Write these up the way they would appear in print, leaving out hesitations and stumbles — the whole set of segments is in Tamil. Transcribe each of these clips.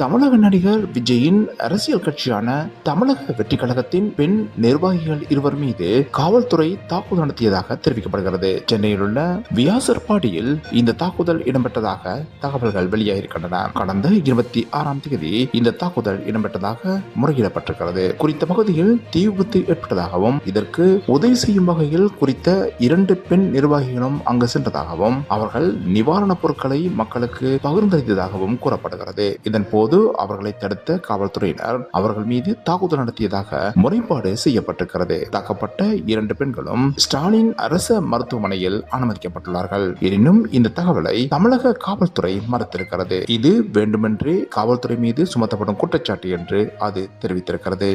தமிழக நடிகர் விஜயின் அரசியல் கட்சியான தமிழக வெற்றி கழகத்தின் பெண் நிர்வாகிகள் இருவர் மீது காவல்துறை தாக்குதல் நடத்தியதாக தெரிவிக்கப்படுகிறது. சென்னையில் உள்ள வியாசர்பாடியில் இந்த தாக்குதல் இடம்பெற்றதாக தகவல்கள் வெளியாகியிருக்கின்றன. கடந்த 26ஆம் தேதி இந்த தாக்குதல் இடம்பெற்றதாக முறையிடப்பட்டிருக்கிறது. குறித்த பகுதியில் தீ விபத்து ஏற்பட்டதாகவும் இதற்கு உதவி செய்யும் வகையில் குறித்த 2 பெண் நிர்வாகிகளும் அங்கு சென்றதாகவும் அவர்கள் நிவாரணப் பொருட்களை மக்களுக்கு பகிர்ந்தளித்ததாகவும் கூறப்படுகிறது. இதன் போது அவர்களை தடுத்த காவல்துறையினர் அவர்கள் மீது தாக்குதல் நடத்தியதாக முறைப்பாடு செய்யப்பட்டிருக்கிறது. தாக்கப்பட்ட 2 பெண்களும் ஸ்டாலின் அரசு மருத்துவமனையில் அனுமதிக்கப்பட்டுள்ளார்கள். எனினும் இந்த தகவலை தமிழக காவல்துறை மறுத்திருக்கிறது. இது வேண்டுமென்றே காவல்துறை மீது சுமத்தப்படும் குற்றச்சாட்டு என்று அது தெரிவித்திருக்கிறது.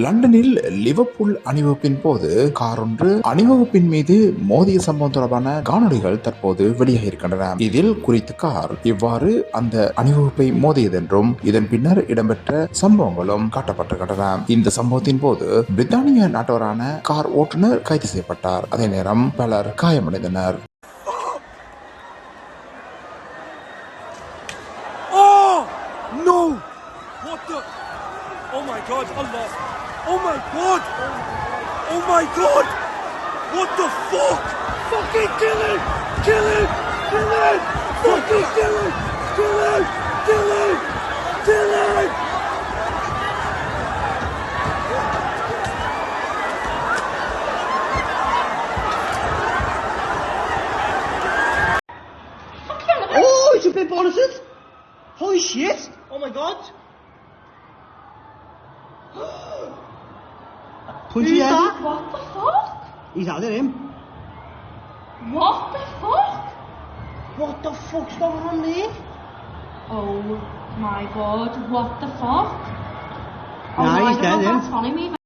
லண்டனில் லிவர்பூல் அணிவகுப்பின் போது கார் ஒன்று அணிவகுப்பின் மீது மோதிய சம்பவம் தொடர்பான காணொலிகள் தற்போது வெளியாக இருக்கின்றன. இதில் குறித்த கார் இவ்வாறு அந்த அணிவகுப்பை மோதியதென்றும் இதன் பின்னர் இடம்பெற்ற சம்பவங்களும் காட்டப்பட்டிருக்கின்றன. இந்த சம்பவத்தின் போது பிரித்தானிய நாட்டவரான கார் ஓட்டுநர் கைது செய்யப்பட்டார். அதே நேரம் பலர் காயமடைந்தனர். Oh my God, Allah! Oh my God! Oh my God! What the fuck? Fucking kill him! Kill him! Kill him! Fucking kill him! Kill him! Kill him! Kill him! Oh, it's a bit bonuses! Holy shit! Oh my God! Who's that? What the fuck? He's had it, him. What the fuck? What the fuck's going on there? Oh my God, what the fuck? Nah, he's dead, That's funny me.